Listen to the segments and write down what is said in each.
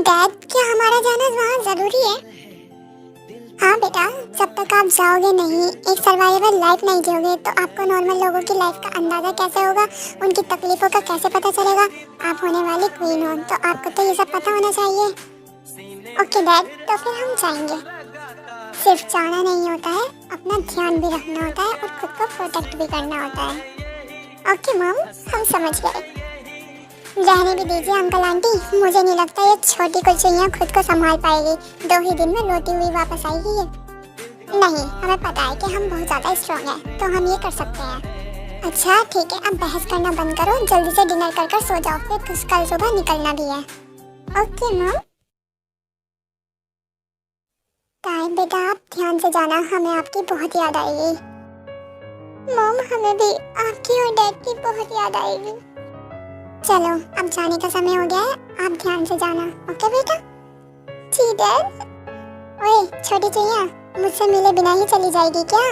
Dad, क्या हमारा जाना वहाँ जरूरी है? हाँ बेटा, जब तक आप जाओगे नहीं, एक सर्वाइवल लाइफ नहीं जियोगे तो आपको नॉर्मल लोगों की लाइफ का अंदाजा कैसे होगा, उनकी तकलीफों का कैसे पता चलेगा। आप होने वाली क्वीन हो तो आपको तो ये सब पता होना चाहिए। ओके डैड, तो फिर हम जाएंगे। सिर्फ जाना नहीं होता है, अपना ध्यान भी रखना होता है और खुद को प्रोटेक्ट भी करना होता है। ओके मॉम, हम समझ गए। रहने भी दीजिए अंकल आंटी, मुझे नहीं लगता ये छोटी कुलचैया खुद को संभाल पाएगी। 2 ही दिन में रोती हुई वापस आएगी ये। नहीं, हमें पता है कि हम बहुत ज़्यादा स्ट्रॉन्ग हैं, तो हम ये कर सकते हैं। अच्छा ठीक है, अब बहस करना बंद करो, जल्दी से डिनर कर सो जाओ, फिर कल सुबह निकलना भी है। Okay mom. ताई बेटा, आप ध्यान से जाना, हमें आपकी बहुत याद आएगी। मॉम, हमें भी आपकी और डैड की बहुत याद आएगी। चलो, अब जाने का समय हो गया है, आप ध्यान से जाना। ओके बेटा? जी डैड। ओए छोटी चैया, मुझसे मिले बिना ही चली जाएगी क्या?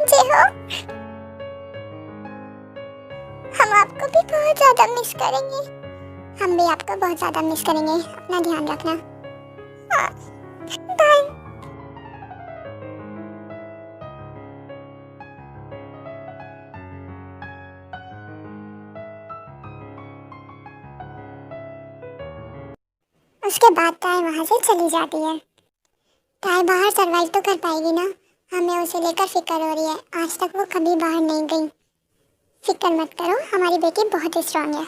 जी हो। हम आपको भी बहुत ज्यादा मिस करेंगे। हम भी आपको बहुत ज्यादा मिस करेंगे, अपना ध्यान रखना। हाँ, बाय। उसके बाद ताई वहाँ से चली जाती है। ताई बाहर सरवाइव तो कर पाएगी ना? हमें उसे लेकर फिक्र हो रही है, आज तक वो कभी बाहर नहीं गई। फिक्र मत करो, हमारी बेटी बहुत स्ट्रांग है।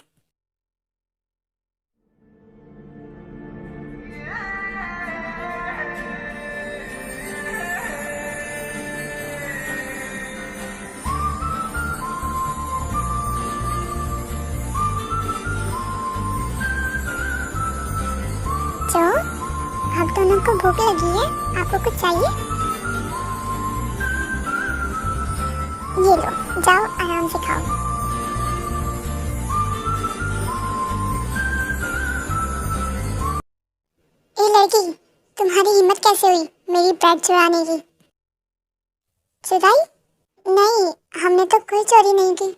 जो आप दोनों को भूख लगी है, आपको कुछ चाहिए? ये लो, जाओ आराम से खाओ। ए लड़की, तुम्हारी हिम्मत कैसे हुई मेरी ब्रेड चुराने की? चुराई? नहीं, हमने तो कोई चोरी नहीं की।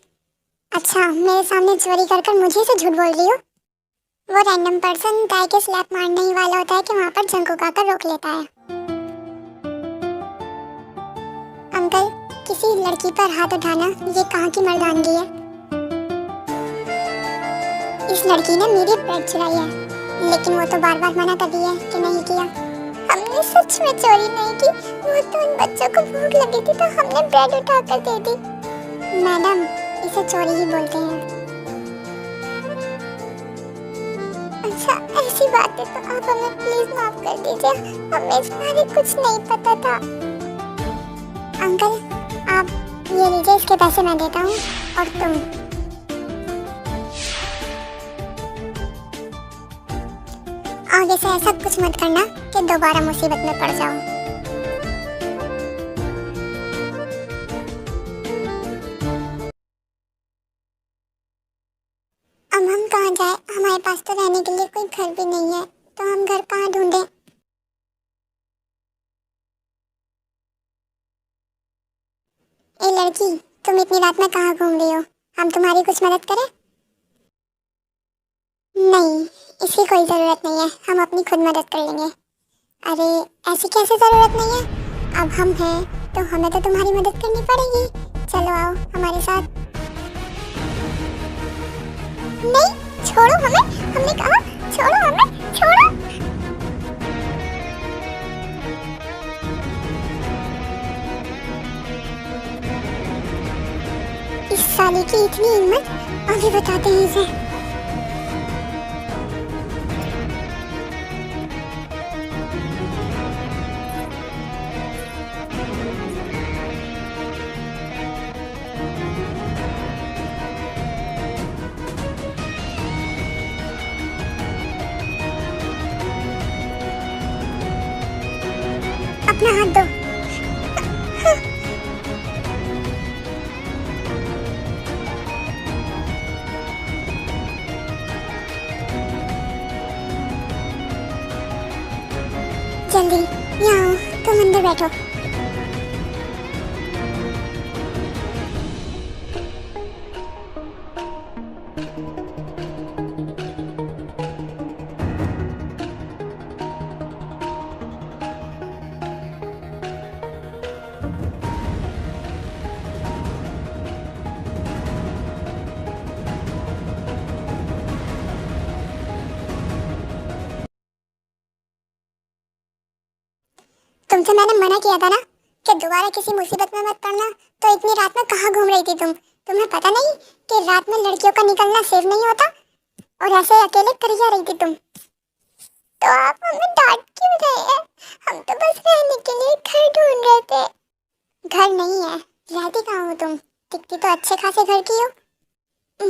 अच्छा, मेरे सामने चोरी कर मुझे से झूठ बोल रही हो? वो रैंडम पर्सन ताई के स्लैप मारने ही वाला होता है कि वहाँ पर जंग उगाकर रोक लेता है। अंकल, किसी लड़की पर हाथ उठाना ये कहाँ की मर्दानगी है? इस लड़की ने मेरी ब्रेड चुराई है, लेकिन वो तो बार बार मना कर रही है कि नहीं किया। हमने सच में चोरी नहीं की, वो तो उन बच्चों को भूख लगी थी तो हमने ब्रेड उठाकर दे दी। मैडम, इसे चोरी ही बोलते हैं। अच्छा, ऐसी बात है तो आप हमें प्लीज माफ कर दीजिए, हमें इस बारे कुछ नहीं पता था। अंकल, आप ये लीजिए, इसके पैसे मैं देता हूँ। और तुम आगे से ऐसा कुछ मत करना कि दोबारा मुसीबत में पड़ जाओ। अब हम कहाँ जाए? हमारे पास तो रहने के लिए कोई घर भी नहीं है, तो हम घर कहाँ ढूंढें? ए लड़की, तुम इतनी रात में कहाँ घूम रही हो? हम तुम्हारी कुछ मदद करें? नहीं, इसकी कोई ज़रूरत नहीं है, हम अपनी खुद मदद कर लेंगे। अरे ऐसी कैसे ज़रूरत नहीं है? अब हम हैं तो हमें तो तुम्हारी मदद करनी पड़ेगी। चलो आओ हमारे साथ। नहीं, छोड़ो हमें, हमने कहा छोड़ो हमें, छोड़ो। इस साले की इतनी हिम्मत, अभी बताते हैं इसे। अपना हाथ दो। जल्दी, यहाँ आओ, तुम अंदर बैठो। तुमसे मैंने मना किया था ना कि दोबारा किसी मुसीबत में मत पड़ना, तो इतनी रात में कहाँ घूम रही थी तुम? तुम्हें पता नहीं कि रात में लड़कियों का निकलना सेफ नहीं होता? और ऐसे अकेले कर जा रही थी तुम? तो आप हमें डांट क्यों रहे हैं? हम तो बस रहने के लिए घर ढूंढ रहे थे। घर नहीं है, रहती कहाँ हो तुम? दिखती तो अच्छे खासे घर की हो।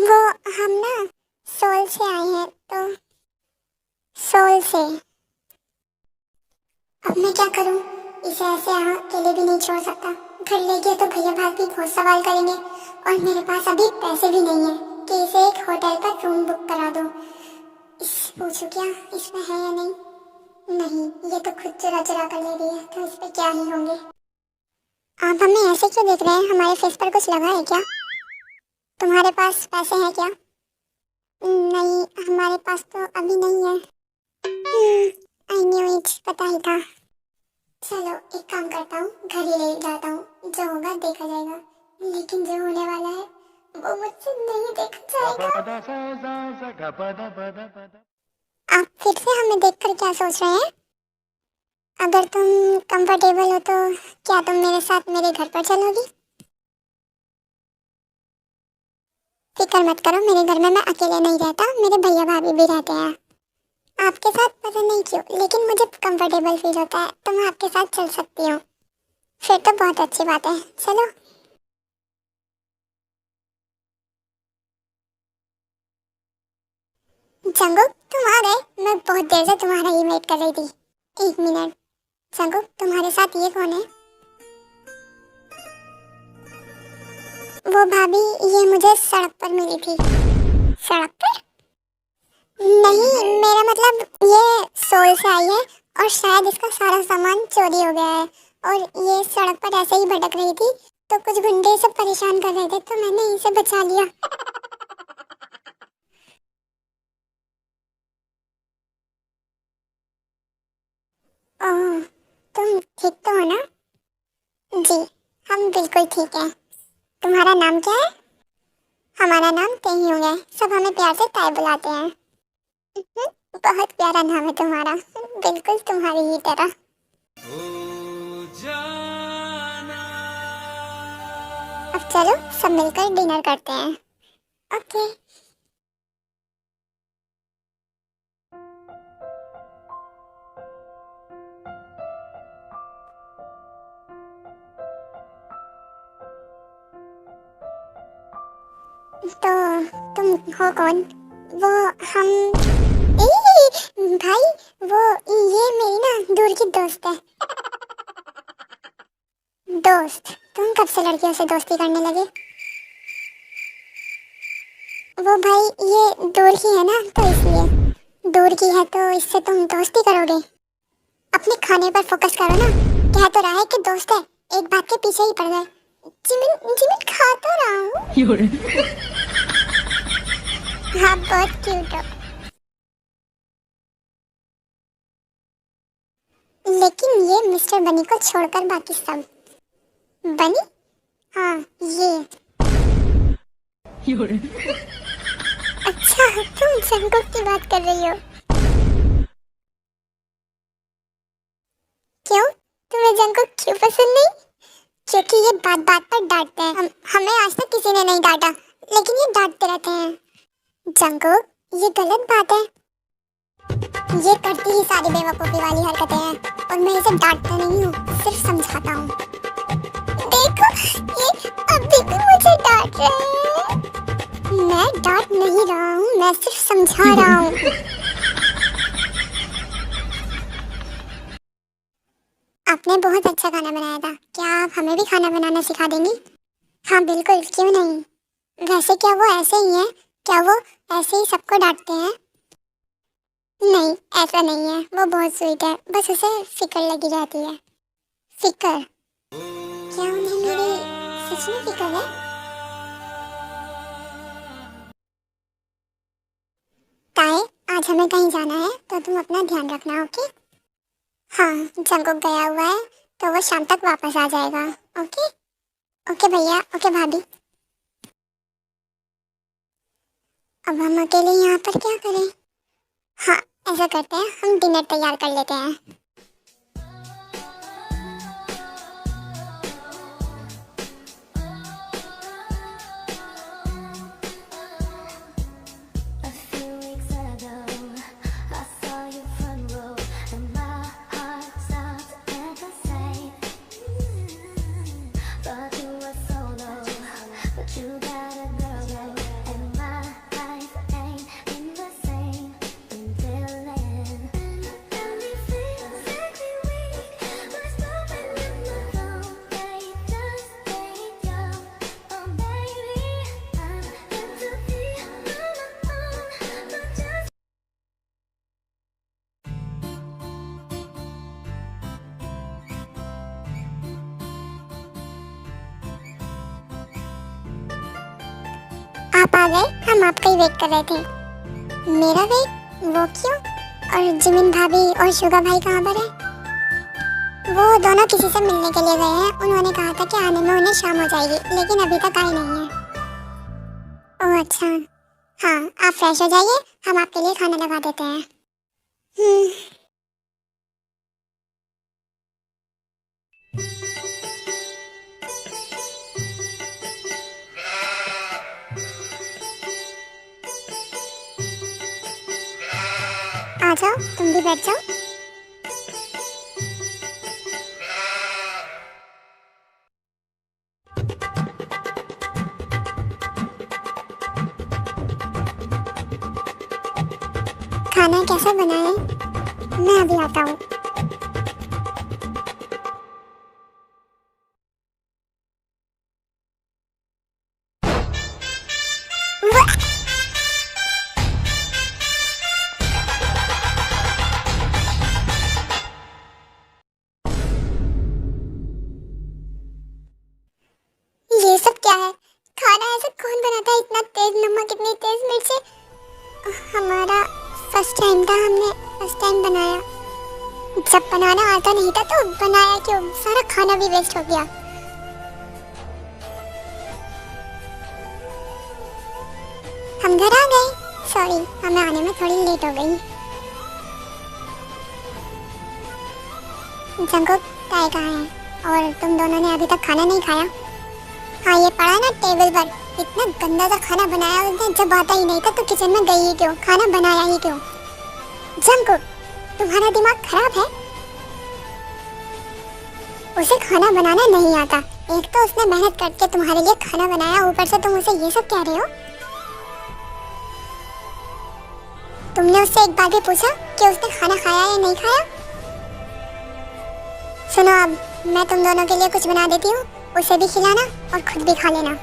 वो हम ना सोल से आए हैं, तो सोल से। अब मैं क्या करूं? इसे ऐसे यहाँ अकेले भी नहीं छोड़ सकता। घर ले गए तो भैया भाग भी बहुत सवाल करेंगे, और मेरे पास अभी पैसे भी नहीं है कि इसे एक होटल पर रूम बुक करा दो। पूछू क्या इसमें है या नहीं? नहीं, ये तो खुद चुरा चुरा कर ले रही है, तो इस पे क्या ही होंगे। आप हमें ऐसे क्यों देख रहे हैं? हमारे फेस पर कुछ लगा है क्या? तुम्हारे पास पैसे हैं क्या? नहीं, हमारे पास तो अभी नहीं है। आई न्यू इट, पता ही था। चलो एक काम करता हूँ, घर ही ले जाता हूँ, जो होगा देखा जाएगा। लेकिन जो होने वाला है वो मुझसे नहीं देखा जाएगा। आप फिर से हमें देखकर क्या सोच रहे हैं? अगर तुम कंफर्टेबल हो तो क्या तुम मेरे साथ मेरे घर पर चलोगी? फिक्र मत करो, मेरे घर में मैं अकेले नहीं रहता, मेरे भैया भाभी भी रहते हैं। आपके साथ पता नहीं क्यों, लेकिन मुझे कंफर्टेबल फील होता है, तो मैं आपके साथ चल सकती हूँ। फिर तो बहुत अच्छी बात है, चलो। जंगुक, तुम आ गए? मैं बहुत देर से तुम्हारा ही वेट कर रही थी। एक मिनट, जंगुक तुम्हारे साथ ये कौन है? वो भाभी, ये मुझे सड़क पर मिली थी। सड़क पर? नहीं, मेरा मतलब ये सोल से आई है, और शायद इसका सारा सामान चोरी हो गया है, और ये सड़क पर ऐसे ही भटक रही थी, तो कुछ गुंडे इसे परेशान कर रहे थे, तो मैंने इसे बचा लिया। ओह, तुम ठीक तो हो ना? जी, हम बिल्कुल ठीक हैं। तुम्हारा नाम क्या है? हमारा नाम तेह्यूंग है, सब हमें प्यार से ताई बुलाते हैं। बहुत प्यारा नाम है तुम्हारा, बिल्कुल तुम्हारी ही तरह। अब चलो सब मिलकर डिनर करते हैं। ओके। तो तुम हो कौन? वो हम भाई, वो ये मेरी ना दूर की दोस्त है। दोस्त? तुम कब से लड़कियों से दोस्ती करने लगे? वो भाई ये दूर की है ना, तो इसलिए। दूर की है तो इससे तुम दोस्ती करोगे? अपने खाने पर फोकस करो ना। कह तो रहा है कि दोस्त है, एक बात के पीछे ही पड़ गए। जिमिन जिमिन खा तो रहा हूँ। हाँ, बहुत क्यूट हो। लेकिन ये मिस्टर बनी को छोड़कर बाकी सब। बनी? हाँ, ये। अच्छा, तुम जंगुक की बात कर रही हो? क्यों? तुम्हें जंगुक क्यों पसंद नहीं? क्योंकि ये बात बात पर डांटते हैं। हमें आज तक किसी ने नहीं डांटा, लेकिन ये डांटते रहते हैं। जंगुक, ये गलत बात है। ये करती ही सारी बेवकूफी वाली हरकतें हैं, और मैं इसे डांटता नहीं हूँ, सिर्फ समझाता हूँ। देखो, ये अभी भी मुझे डांट रहे हैं। मैं डांट नहीं रहा हूँ, मैं सिर्फ समझा रहा हूँ। आपने बहुत अच्छा खाना बनाया था, क्या आप हमें भी खाना बनाना सिखा देंगी? हाँ बिल्कुल, क्यों नहीं। वैसे क्या वो ऐसे ही हैं? क्या वो ऐसे ही सबको डांटते हैं? नहीं, ऐसा नहीं है, वो बहुत स्वीट है, बस उसे फिक्र लगी रहती है। फिक्र? क्या उन्हें मेरी सच में फिक्र है? ताए, आज हमें कहीं जाना है तो तुम अपना ध्यान रखना, ओके? हाँ, जंकुक गया हुआ है तो वो शाम तक वापस आ जाएगा। ओके? ओके भैया, ओके भाभी। अब हम अकेले यहाँ पर क्या करें? हाँ, ऐसा करते हैं, हम डिनर तैयार कर लेते हैं। आप आ गए, हम आपका ही वेट कर रहे थे। मेरा वेट? वो क्यों? और जिमिन भाभी और शुगा भाई कहाँ पर है? वो दोनों किसी से मिलने के लिए गए हैं। उन्होंने कहा था कि आने में उन्हें शाम हो जाएगी, लेकिन अभी तक आए नहीं है। ओह अच्छा, हाँ आप फ्रेश हो जाइए, हम आपके लिए खाना लगा देते हैं। आ जाओ, तुम भी बैठ जाओ। खाना कैसा बना है? मैं अभी आता हूँ। ये सब क्या है? खाना ऐसा कौन बनाता है? इतना तेज नमक, इतनी तेज मिर्ची। हमारा फर्स्ट टाइम था, हमने फर्स्ट टाइम बनाया। जब बनाना आता नहीं था तो बनाया क्यों? सारा खाना भी वेस्ट हो गया। हम घर आ गए। सॉरी, हमें आने में थोड़ी लेट हो गई। जंकुक, ताई कहाँ है? और तुम दोनों ने अभी तक खाना नहीं खाया? हाँ, ये पड़ा ना टेबल पर। इतना गंदा सा खाना बनाया उसने, जब आता ही नहीं था तो किचन में गई ही क्यों? खाना बनाया ही क्यों? जंकुक, तुम्हारा दिमाग खराब है? उसे खाना बनाना नहीं आता। एक तो उसने मेहनत करके तुम्हारे लिए खाना बनाया, ऊपर से तुम उसे ये सब कह रहे हो? तुमने उससे एक बार भी पूछा कि उसने खाना खाया या नहीं खाया? सुनो, अब मैं तुम दोनों के लिए कुछ बना देती हूँ, उसे भी खिलाना और खुद भी खा लेना।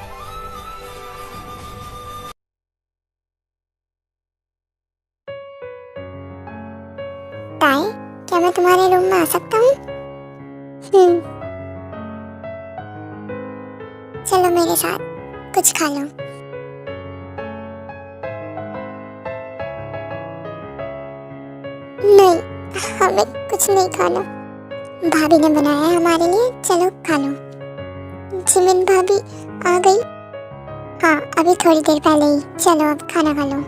ताई, क्या मैं तुम्हारे रूम में आ सकता हूँ? चलो मेरे साथ, कुछ खा लो। नहीं, हमें कुछ नहीं खाना। भाभी ने बनाया है हमारे लिए, चलो खा लो। जिमिन भाभी आ गई? हाँ, अभी थोड़ी देर पहले ही। चलो अब खाना खा लो।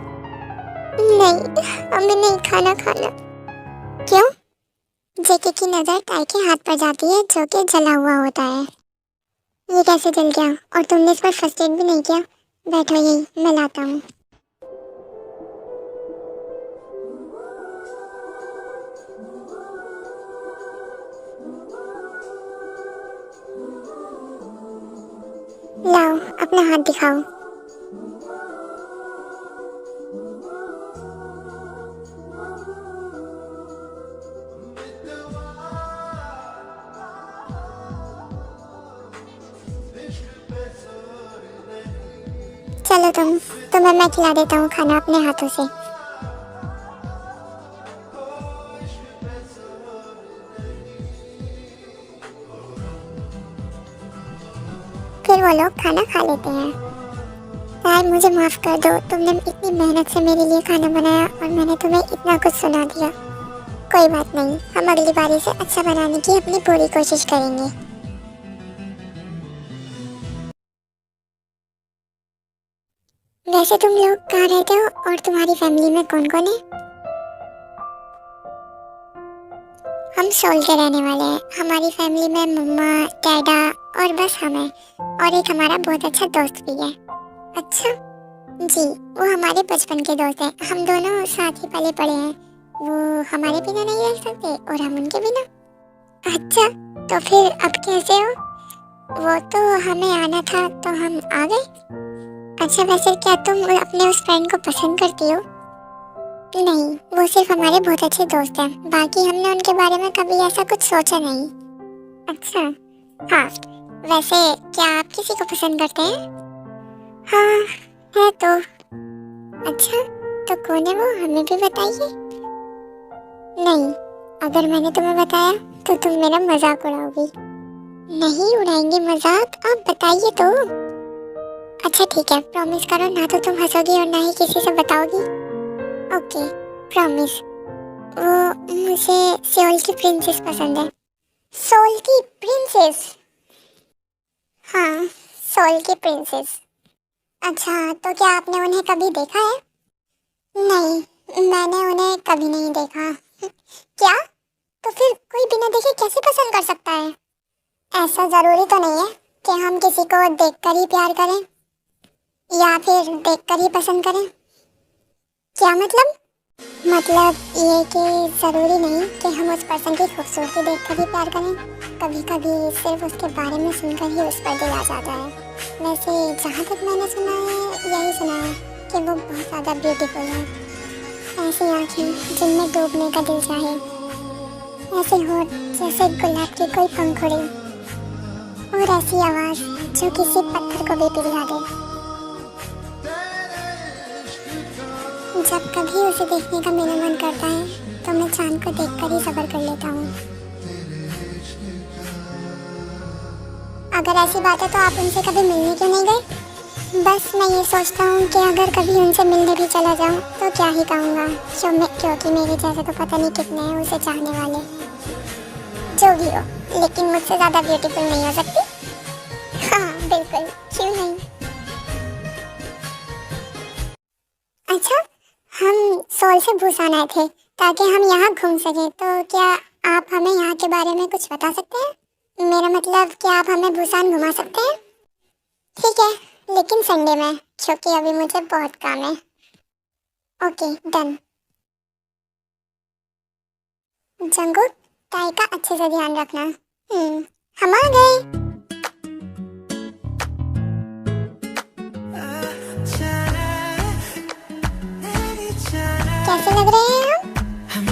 नहीं, हमें नहीं खाना। क्यों? जेके की नजर ताई के हाथ पर जाती है जो कि जला हुआ होता है। ये कैसे जल गया? और तुमने इस पर फर्स्ट एड भी नहीं किया? बैठो यही, मैं लाता हूँ। लाओ, अपना हाथ दिखाओ। चलो तुम्हें मैं खिला देता हूँ खाना अपने हाथों से। फिर वो लोग खाना खा लेते हैं। यार मुझे माफ कर दो, तुमने इतनी मेहनत से मेरे लिए खाना बनाया और मैंने तुम्हें इतना कुछ सुना दिया। कोई बात नहीं, हम अगली बारी से अच्छा बनाने की अपनी पूरी कोशिश करेंगे। वैसे तुम लोग कहाँ रहते हो और तुम्हारी फैमिली में कौन कौन है? हम सोल के रहने वाले हैं। हमारी फैमिली में मम्मा, डैडा और बस हम हैं, और एक हमारा बहुत अच्छा दोस्त भी है। अच्छा जी, वो हमारे बचपन के दोस्त हैं। हम दोनों साथ ही पले पड़े हैं। वो हमारे बिना नहीं रह सकते और हम उनके बिना। अच्छा, तो फिर अब कैसे हो? वो तो हमें आना था तो हम आ गए। अच्छा, वैसे क्या तुम अपने उस फ्रेंड को पसंद करती हो? नहीं, वो सिर्फ हमारे बहुत अच्छे दोस्त हैं। बाकी हमने उनके बारे में कभी ऐसा कुछ सोचा नहीं। अच्छा, हाँ, वैसे क्या आप किसी को पसंद करते हैं? हाँ, है तो। अच्छा, तो कौन है वो, हमें भी बताइए। नहीं, अगर मैंने तुम्हें बताया तो तुम मेरा मजाक उड़ाओगी। नहीं उड़ाएंगे मजाक, आप बताइए तो। अच्छा ठीक है, प्रॉमिस करो, ना तो तुम हंसोगी और ना ही किसी से बताओगी। Okay, promise. वो मुझे सियोल की प्रिंसेस पसंद है। सोल की प्रिंसेस? हाँ, सोल की प्रिंसेस। अच्छा, तो क्या आपने उन्हें कभी देखा है? नहीं, मैंने उन्हें कभी नहीं देखा। क्या? तो फिर कोई बिना देखे कैसे पसंद कर सकता है? ऐसा जरूरी तो नहीं है कि हम किसी को देखकर ही प्यार करें या फिर देखकर ही पसंद करें। क्या मतलब? मतलब ये कि ज़रूरी नहीं कि हम उस पर्सन की खूबसूरती देखकर ही प्यार करें। कभी कभी सिर्फ उसके बारे में सुनकर ही उस पर दिल आ जाता है। वैसे जहाँ तक मैंने सुना है, यही सुना है कि वो बहुत ज़्यादा ब्यूटीफुल है। ऐसी आँखें जिनमें डूबने का दिल चाहे, ऐसे होठ जैसे गुलाब की कोई पंखुड़ी, और ऐसी आवाज़ जो किसी पत्थर को भी पिघला दे। जब कभी उसे देखने का मेरा मन करता है तो मैं चांद को देखकर ही सब्र कर लेता हूँ। अगर ऐसी बात है तो आप उनसे कभी मिलने क्यों नहीं गए? बस मैं ये सोचता हूँ कि अगर कभी उनसे मिलने भी चला जाऊँ तो क्या ही कहूँगा, क्योंकि मेरे जैसे तो पता नहीं कितने हैं उसे चाहने वाले। जो भी हो, लेकिन मुझसे ज़्यादा ब्यूटीफुल नहीं हो सकती। हाँ बिल्कुल, क्यों नहीं। अच्छा, हम सोल से बुसान आए थे ताकि हम यहाँ घूम सकें, तो क्या आप हमें यहाँ के बारे में कुछ बता सकते हैं? मेरा मतलब, क्या आप हमें बुसान घुमा सकते हैं? ठीक है, लेकिन संडे में, क्योंकि अभी मुझे बहुत काम है। Okay, done. जंगुक, टाई का अच्छे से ध्यान रखना। हम आ गए। कैसे लग रहे हैं हम?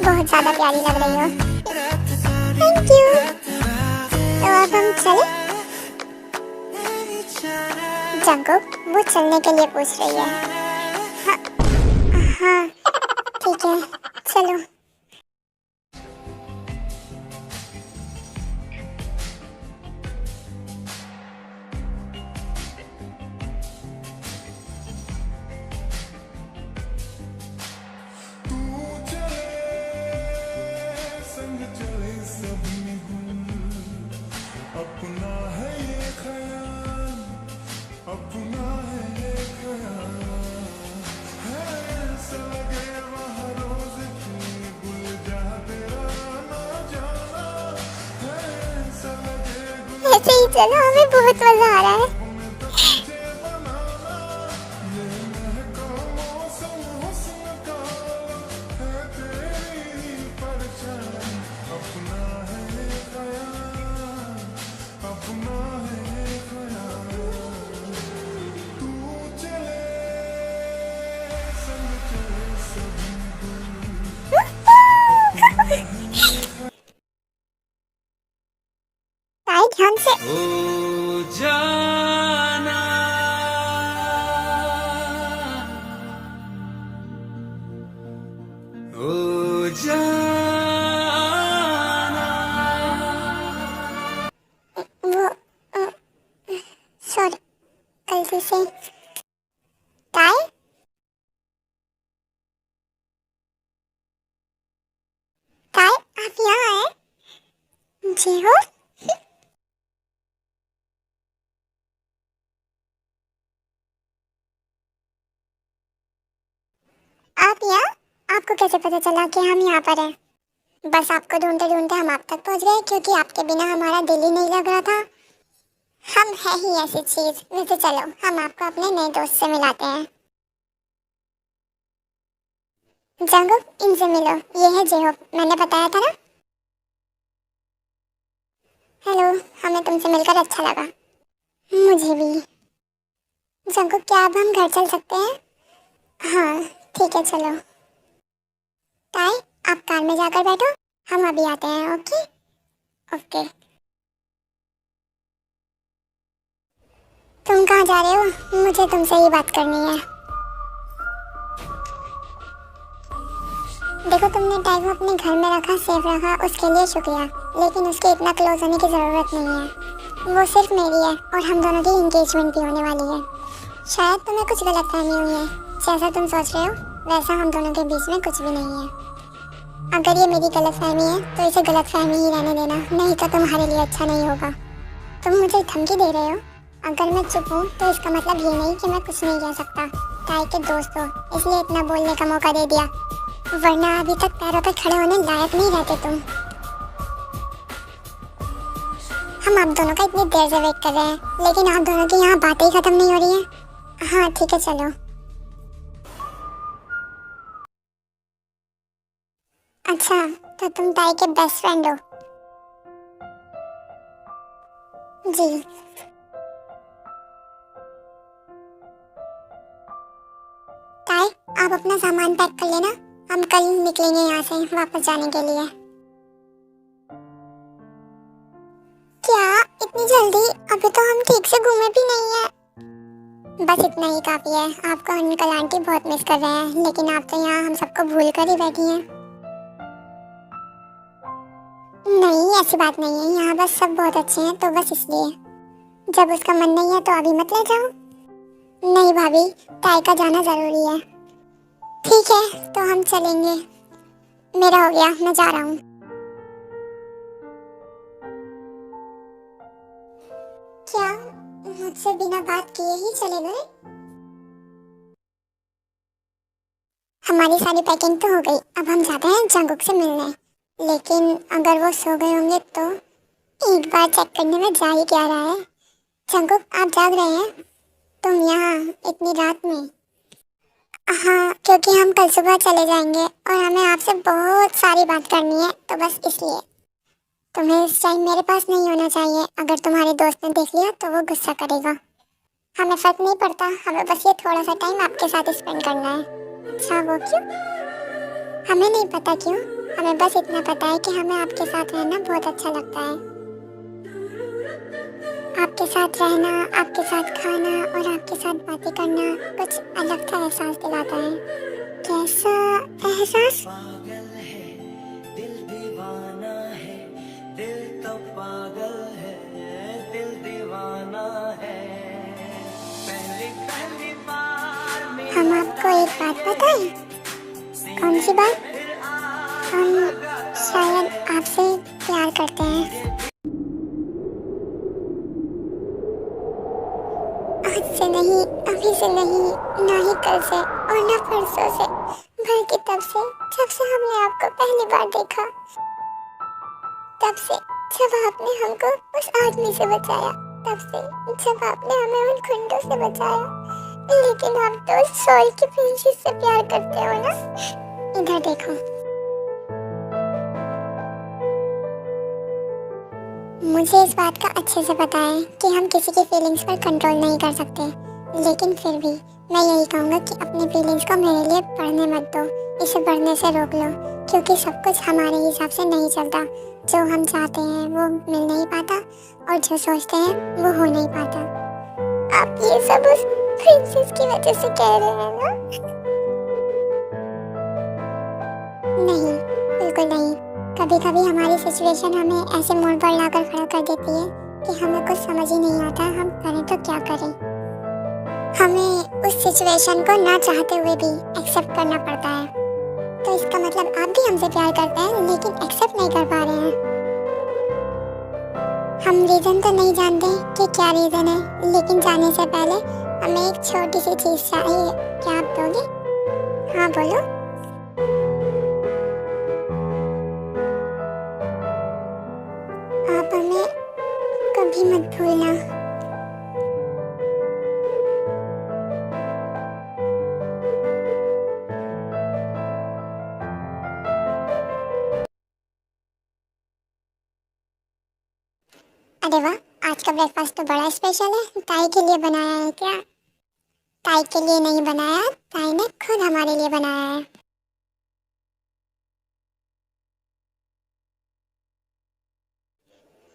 बहुत ज्यादा प्यारी लग रही हो। Thank you. तो अब हम चले? जंगुक, वो चलने के लिए पूछ रही है। हाँ, हाँ ठीक है, चलो। अपना है ये ख्याल, अपना है ये ख्याल, है ऐसा लगे वहाँ रोज की गुल जा तेरा ना जाना, है ऐसा लगे ऐसे ही चलो, हमें बहुत मजा आ रहा है। ध्यान से। ओ जा से। काय काय आप यहाँ आए? जी हो। आप यहाँ? आपको कैसे पता चला कि हम यहाँ पर हैं? बस आपको ढूंढते ढूंढते हम आप तक पहुँच गए, क्योंकि आपके बिना हमारा दिल ही नहीं लग रहा था। हम है ही ऐसी चीज। वैसे चलो हम आपको अपने नए दोस्त से मिलाते हैं। जंगुक, इनसे मिलो, ये है जेहोप, मैंने बताया था ना। हेलो, हमें तुमसे मिलकर अच्छा लगा। मुझे भी। जंगुक, क्या अब हम घर चल सकते हैं? हाँ ठीक है, चलो। ताई, आप कार में जाकर बैठो, हम अभी आते हैं। Okay okay. तुम कहाँ जा रहे हो? मुझे तुमसे ही बात करनी है। देखो, तुमने टाई को अपने घर में रखा, सेफ रखा, उसके लिए शुक्रिया, लेकिन उसके इतना क्लोज होने की ज़रूरत नहीं है। वो सिर्फ मेरी है और हम दोनों की इंगेजमेंट भी होने वाली है। शायद तुम्हें कुछ गलतफहमी हुई है। जैसा तुम सोच रहे हो वैसा हम दोनों के बीच में कुछ भी नहीं है। अगर ये मेरी गलतफहमी है तो इसे गलतफहमी ही रहने देना, नहीं तो तुम्हारे लिए अच्छा नहीं होगा। तुम मुझे धमकी दे रहे हो? अगर मैं चुप हूँ तो इसका मतलब ये नहीं कि मैं कुछ नहीं कह सकता। ताई के दोस्त हो इसलिए इतना बोलने का मौका दे दिया, वरना अभी तक पैरों पर खड़े होने लायक नहीं रहते तुम। हम आप दोनों का इतनी देर से वेट कर रहे हैं, लेकिन आप दोनों की यहाँ बातें ही खत्म नहीं हो रही है। हाँ ठीक है, चलो। अच्छा, तो तुम ताई के बेस्ट फ्रेंड हो? जी। ताई, आप अपना सामान पैक कर लेना, हम कल निकलेंगे यहाँ से वापस जाने के लिए। क्या इतनी जल्दी? अभी तो हम ठीक से घूमे भी नहीं है। बस इतना ही काफी है। आपको अंकल आंटी बहुत मिस कर रहे हैं, लेकिन आप तो यहाँ हम सबको भूल कर ही बैठी हैं। नहीं, ऐसी बात नहीं है, यहाँ बस सब बहुत अच्छे हैं, तो बस इसलिए। जब उसका मन नहीं है तो अभी मत ले जाओ। नहीं भाभी, ताई का जाना जरूरी है। ठीक है, तो हम चलेंगे। मेरा हो गया, मैं जा रहा हूँ। क्या मुझसे बिना बात किए ही चले गए? हमारी सारी पैकिंग तो हो गई, अब हम जाते हैं जंगुक से मिलने। लेकिन अगर वो सो गए होंगे तो एक बार चेक करने में जा ही क्या रहा है। जंगुक, आप जाग रहे हैं? तुम यहाँ इतनी रात में? हाँ, क्योंकि हम कल सुबह चले जाएंगे और हमें आपसे बहुत सारी बात करनी है, तो बस इसलिए। तुम्हें इस टाइम मेरे पास नहीं होना चाहिए। अगर तुम्हारे दोस्त ने देख लिया तो वो गुस्सा करेगा। हमें फर्क नहीं पड़ता, हमें बस ये थोड़ा सा टाइम आपके साथ स्पेंड करना है। अच्छा, वो क्यों? हमें नहीं पता क्यों, हमें बस इतना पता है कि हमें आपके साथ रहना बहुत अच्छा लगता है। आपके साथ रहना, आपके साथ खाना और आपके साथ बातें करना कुछ अलग सा एहसास दिलाता है। कैसा एहसास? पागल है दिल, दीवाना है दिल, तो पागल है दिल, दीवाना है। पहली पहली बार हम आपको एक बात बताएं? कौन सी बात? हम शायद आपसे प्यार करते हैं। आज से नहीं, अभी से नहीं, ना ही कल से और ना परसों से, बल्कि तब से जब से हमने आपको पहली बार देखा। तब से जब आपने हमको उस आदमी से बचाया, तब से जब आपने हमें उन गुंडों से बचाया। लेकिन आप तो सोल की प्रिंसेस से प्यार करते हो ना? इधर देखो। मुझे इस बात का अच्छे से पता है कि हम किसी की फीलिंग्स पर कंट्रोल नहीं कर सकते, लेकिन फिर भी मैं यही कहूँगा कि अपनी फीलिंग्स को मेरे लिए बढ़ने मत दो, इसे बढ़ने से रोक लो, क्योंकि सब कुछ हमारे हिसाब से नहीं चलता। जो हम चाहते हैं वो मिल नहीं पाता और जो सोचते हैं वो हो नहीं पाता। आप ये सब उस प्रिंसेस की वजह से कह रहे हैं ना? नहीं, बिल्कुल नहीं। कभी कभी हमारी सिचुएशन हमें ऐसे मोड़ पर लाकर खड़ा कर देती है कि हमें कुछ समझ ही नहीं आता हम करें तो क्या करें। हमें उस सिचुएशन को ना चाहते हुए भी एक्सेप्ट करना पड़ता है। तो इसका मतलब आप भी हमसे प्यार करते हैं लेकिन एक्सेप्ट नहीं कर पा रहे हैं। हम रीजन तो नहीं जानते कि क्या रीजन है, लेकिन जाने से पहले हमें एक छोटी सी चीज चाहिए। क्या आप दोगे? हाँ बोलो। आप हमें कभी मत भूलना। अरे वाह, आज का ब्रेकफास्ट तो बड़ा स्पेशल है। ताई के लिए बनाया है क्या? ताई के लिए नहीं बनाया, ताई ने खुद हमारे लिए बनाया है।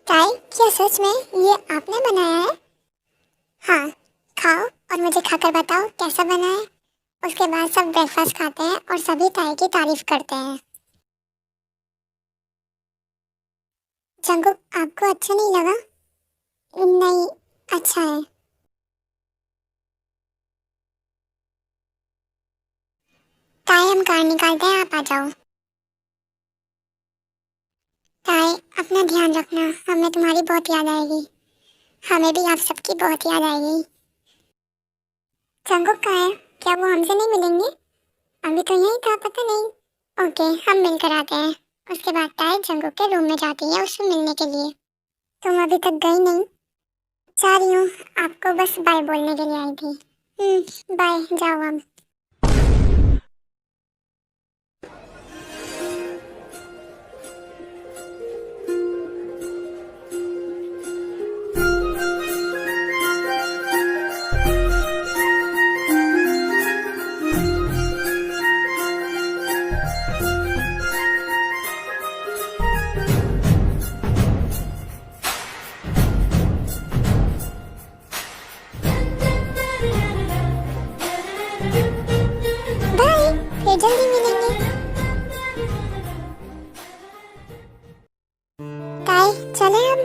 ताई, क्या सच में ये आपने बनाया है? हाँ, खाओ और मुझे खाकर बताओ कैसा बना है। उसके बाद सब ब्रेकफास्ट खाते हैं और सभी ताई की तारीफ करते हैं। जंगुक, आपको अच्छा नहीं लगा? नहीं, अच्छा है। ताई, हम कार निकालते हैं, आप आ जाओ। ताई, अपना ध्यान रखना, हमें तुम्हारी बहुत याद आएगी। हमें भी आप सबकी बहुत याद आएगी। जंगुक कहाँ है? क्या वो हमसे नहीं मिलेंगे? अभी तो यही था, पता नहीं। ओके, हम मिलकर आते हैं। उसके बाद ताई जंगुक के रूम में जाती है उससे मिलने के लिए। तुम अभी तक गई नहीं? जा रही हूँ, आपको बस बाय बोलने के लिए आई थी। बाय, जाओ अब। बाय, फिर जल्दी मिलेंगे। ताई, चले हम?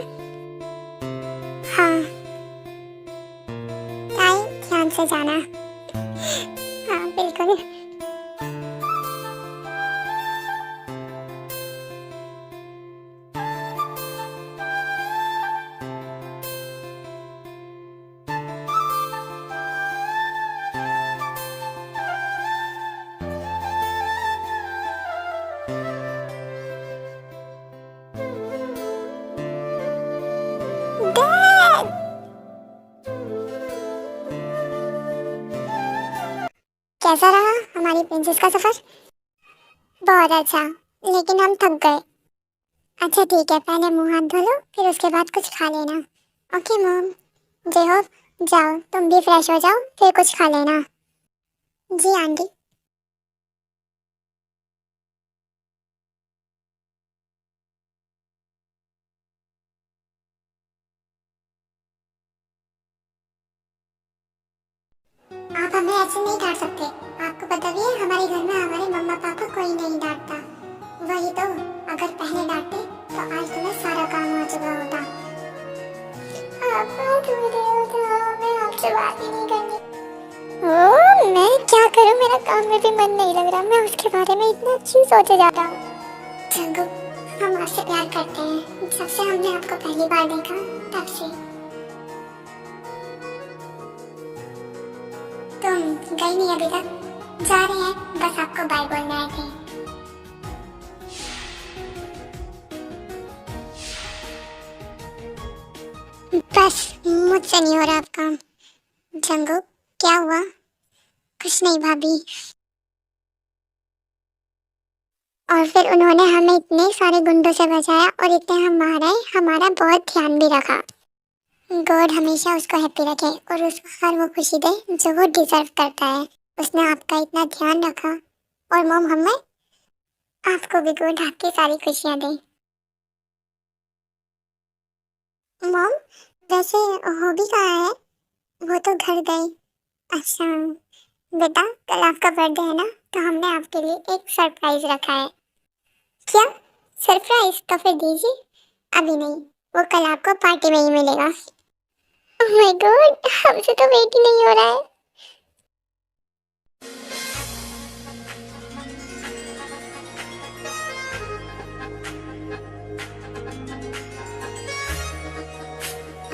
हाँ। ताई, ध्यान से जाना। हाँ, बिल्कुल। डैड! कैसा रहा हमारी प्रिंसेस का सफर? बहुत अच्छा, लेकिन हम थक गए। अच्छा ठीक है, पहले मुंह हाथ धो लो, फिर उसके बाद कुछ खा लेना। Okay mom. जय हो। जाओ, तुम भी फ्रेश हो जाओ, फिर कुछ खा लेना। जी आंटी। आप हमें ऐसे नहीं डांट सकते। आपको पता भी है हमारे घर में हमारे मम्मा पापा कोई नहीं डांटता। वही तो, अगर पहले डांटते तो आज तुम्हें सारा काम हो चुका होता। आप बात हो रहे हो तो मैं आपसे बात ही नहीं करनी। ओ, मैं क्या करूं, मेरा काम में भी मन नहीं लग रहा। मैं उसके बारे में इतना चीज सोचे जाता हूँ। जंगू, हम आपसे प्यार करते हैं। जब से हमने आपको पहली बार देखा तब से। तुम गई नहीं अभी तक? जा रहे हैं, बस आपको बाय बोलने आए थे। बस, मुझसे नहीं हो रहा अब काम। जंगू, क्या हुआ? कुछ नहीं भाभी। और फिर उन्होंने हमें इतने सारे गुंडों से बचाया और इतने हम मारे, हमारा बहुत ध्यान भी रखा। गॉड हमेशा उसको हैप्पी रखे और उसको हर वो खुशी दे जो वो डिजर्व करता है। उसने आपका इतना ध्यान रखा। और मॉम, हमें आपको भी गॉड आपकी सारी खुशियाँ दे। मॉम, वैसे हॉबी कहाँ है? वो तो घर गई। अच्छा बेटा, कल आपका बर्थडे है ना, तो हमने आपके लिए एक सरप्राइज रखा है। क्या सरप्राइज? तो फिर दीजिए। अभी नहीं, वो कल आपको पार्टी में ही मिलेगा। ओह माय गॉड, हमसे तो वेट ही नहीं हो रहा है।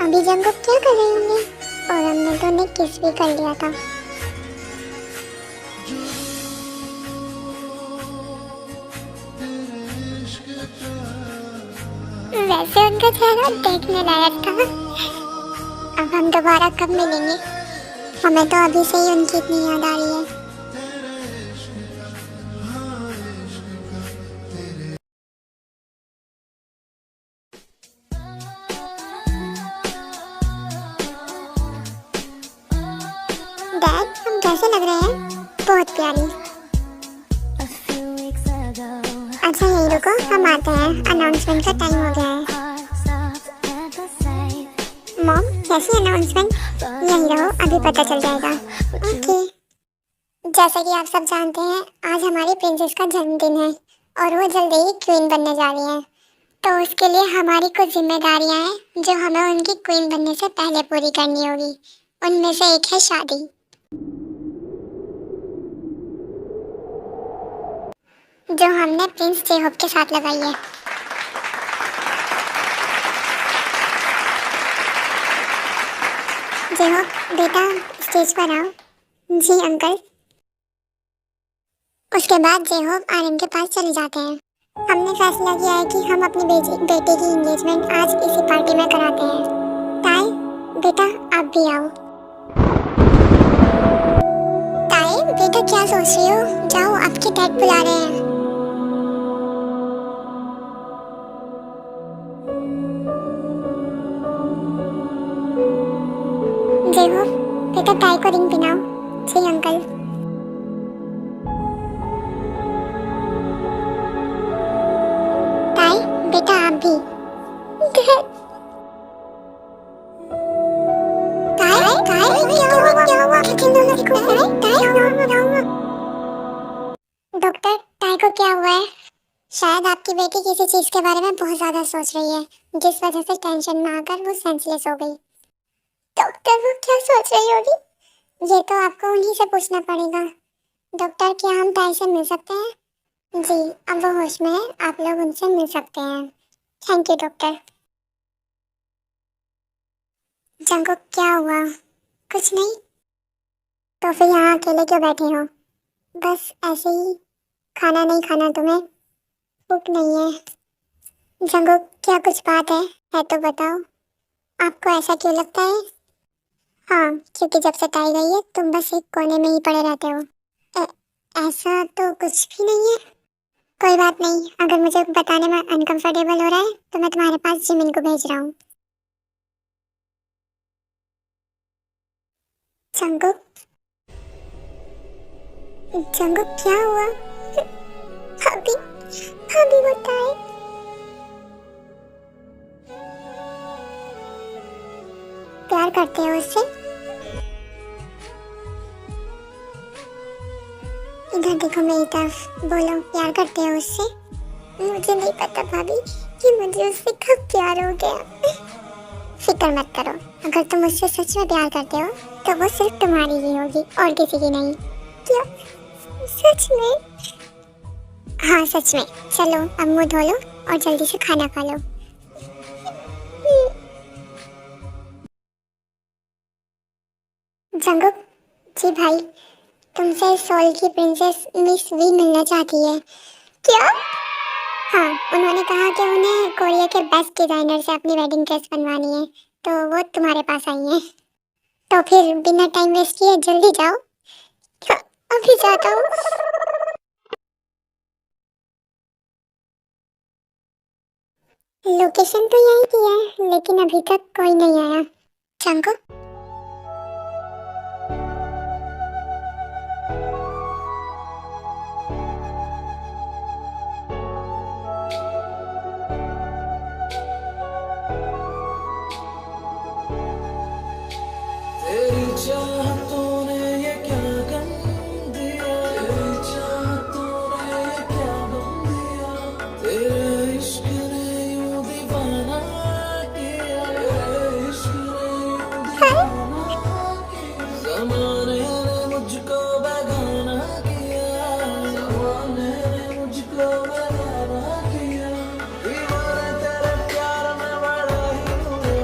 अभी जंगकुक क्या कर रहे होंगे? और हमने तो उन्हें किस भी कर लिया था। वैसे उनका चेहरा देखने लायक था। अब हम दोबारा कब मिलेंगे? हमें तो अभी से ही उनकी इतनी याद आ रही है। डैड, हम कैसे लग रहे हैं? बहुत प्यारी। अच्छा यही रुको, हम आते हैं, अनाउंसमेंट का टाइम हो गया है। मॉम, कैसी अनाउंसमेंट? यही रहो, अभी पता चल जाएगा। ओके। जैसा कि आप सब जानते हैं, आज हमारी प्रिंसेस का जन्मदिन है और वो जल्दी ही क्वीन बनने जा रही है। तो उसके लिए हमारी कुछ जिम्मेदारियां हैं जो हमें उनकी क्वीन बनने से पहले पूरी करनी होगी। उनमें से एक है शादी। जो हमने प्रिंस जेहोप के साथ लगाई है। जेहोप बेटा, स्टेज पर आओ। जी अंकल। उसके बाद जेहोप आर्यन के पास चले जाते हैं। हमने फैसला किया है कि हम अपनी बेटे की एंगेजमेंट आज इसी पार्टी में कराते हैं। ताई बेटा, आप भी आओ। ताई बेटा, क्या सोच रही हो? जाओ, आपके डैड बुला रहे हैं। जेहोप बेटा, ताई को रिंग पिनाओ। जी अंकल। ताई बेटा, आप भी। ताई ताई क्या हुआ? डॉक्टर, ताई को क्या हुआ है? शायद आपकी बेटी किसी चीज के बारे में बहुत ज्यादा सोच रही है, जिस वजह से टेंशन में आकर वो सेंसलेस हो गई। डॉक्टर, वो क्या सोच रही होगी? ये तो आपको उन्हीं से पूछना पड़ेगा। डॉक्टर, क्या हम ताई से मिल सकते हैं? जी, अब वो होश में है, आप लोग उनसे मिल सकते हैं। Thank you doctor. जंगकुक, क्या हुआ? कुछ नहीं? तो फिर यहाँ अकेले क्यों बैठे हो? बस ऐसे ही। खाना नहीं खाना तुम्हें? भूख नहीं है? जंगकुक, क्या कुछ बात है तो बताओ। आपको ऐसा क्यों लगता है? हाँ, क्योंकि जब से ताई गई है तुम बस एक कोने में ही पड़े रहते हो। ऐसा तो कुछ भी नहीं है। कोई बात नहीं, अगर मुझे बताने में अनकंफर्टेबल हो रहा है तो मैं तुम्हारे पास जिमिन को भेज रहा हूँ। जंगकुक, जंगकुक क्या हुआ? अभी अभी बताए। प्यार करते हो उससे? इधर देखो मेरी तरफ, बोलो प्यार करते हो उससे? मुझे नहीं पता भाभी कि मुझे उससे कब प्यार हो गया। फिक्र मत करो, अगर तुम उससे सच में प्यार करते हो तो वो सिर्फ तुम्हारी ही होगी और किसी की नहीं। क्या सच में? हाँ सच में। चलो अब मुंह धो लो और जल्दी से खाना खा लो। जंगकुक जी भाई, तुमसे सोल की प्रिंसेस मिस वी मिलना चाहती है। क्या? हाँ, उन्होंने कहा कि उन्हें कोरिया के बेस्ट डिजाइनर से अपनी वेडिंग ड्रेस बनवानी है, तो वो तुम्हारे पास आई हैं। तो फिर बिना टाइम वेस्ट किए जल्दी जाओ। अभी जाता हूँ। लोकेशन तो यही की है, लेकिन अभी तक कोई नहीं आया। जंगकुक, तेरी चाहतों ने ये क्या गम दिया, तेरी चाहतों ने ये क्या गम दिया, तेरे इश्क ने यूं दीवाना किया, तेरे इश्क ने यूं दीवाना किया, ज़माने ने मुझको बेगाना किया, ज़माने ने मुझको बेगाना किया, दीवाने तेरे प्यार में बड़ा ही हुए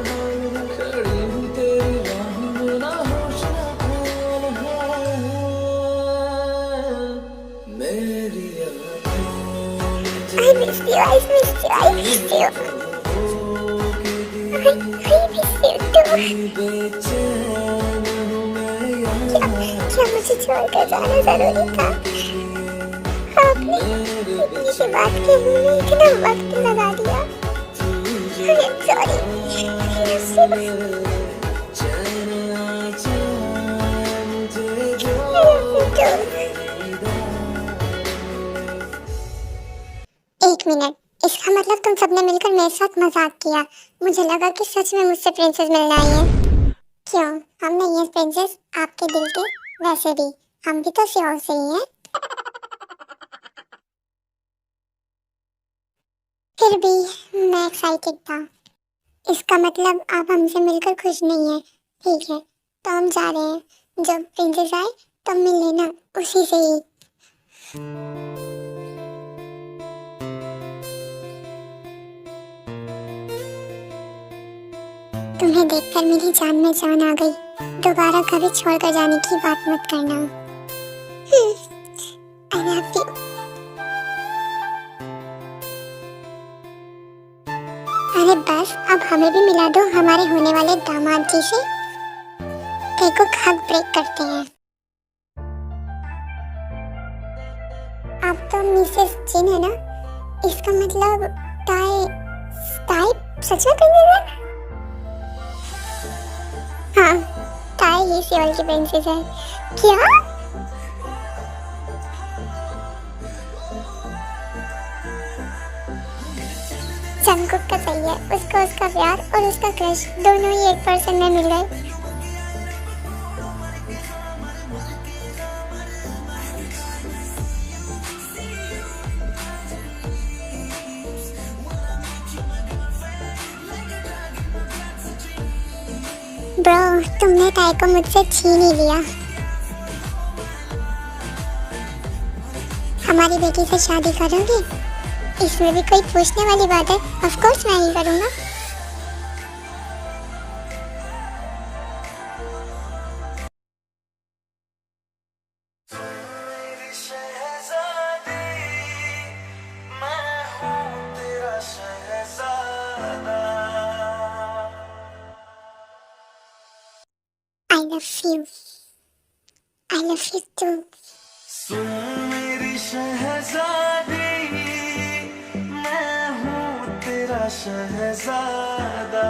I miss you. I miss you too. क्या मुझे छोड़कर जाना जरूरी था? आपने इतनी सी बात के लिए इतना वक्त लगा दिया। Sorry. एक मिनट, इसका मतलब तुम सबने मिलकर मेरे साथ मजाक किया। मुझे लगा कि सच में मुझसे प्रिंसेस मिलने आई है। क्यों, हम नहीं है प्रिंसेस आपके दिल के? वैसे भी हम भी तो श्योर से ही हैं। फिर भी मैं एक्साइटेड था। इसका मतलब आप हमसे मिलकर खुश नहीं है। ठीक है, तो हम जा रहे हैं। जब प्रिंसेस आए तब मिल लेना उसी से ही। तुम्हें देखकर मेरी जान में जान आ गई। दोबारा कभी छोड़कर जाने की बात मत करना। I love you. अरे बस, अब हमें भी मिला दो हमारे होने वाले दामाद जी से। देखो हक ब्रेक करते हैं। आप तो मिसेस जिन है ना? इसका मतलब टाई सच में प्रिंसेस है? हाँ, टाई ही सियोल की प्रिंसेस है। क्या? जंगकुक का सही है, उसको उसका प्यार और उसका क्रश दोनों ही एक पर्सन में मिल गए। ब्रो, तुमने टाई को मुझसे छीन ही लिया। हमारी बेटी से शादी करोगे? इसमें भी कोई पूछने वाली बात है? ऑफ कोर्स मैं ही करूँगा। I love you too. सुन मेरी शहजादी, मैं हूँ तेरा शहजादा,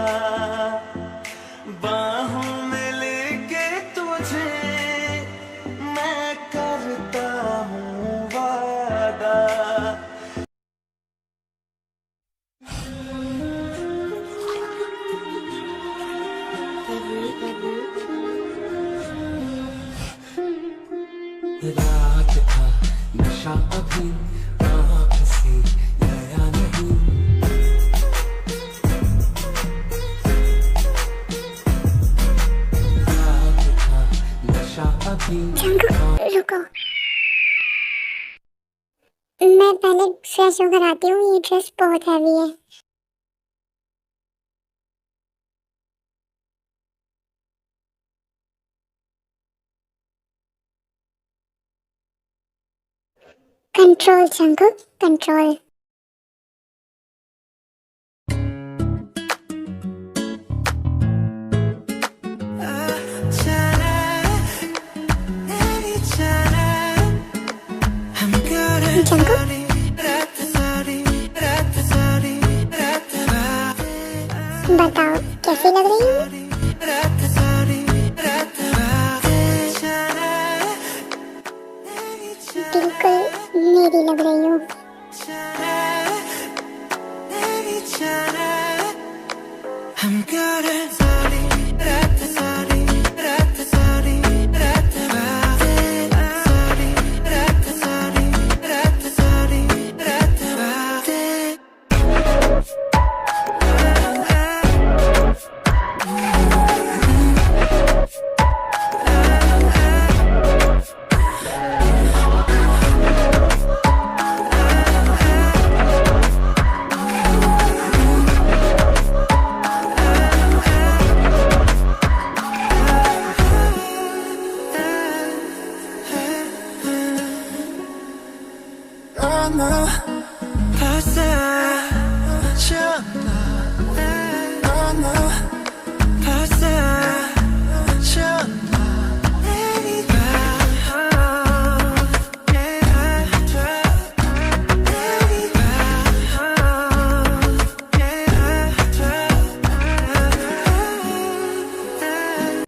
बाहों में लेके तुझे मैं करता हूँ वादा। रात था नशा अभी आँख से गया नहीं। रात था नशा अभी। रुको, मैं पहले फ्रेश होकर आती हूँ। ये ड्रेस बहुत हैवी है। Control Jungkook, control. बताओ कैसी लग रही हूँ? बिल्कुल मेरी लग रही हूँ।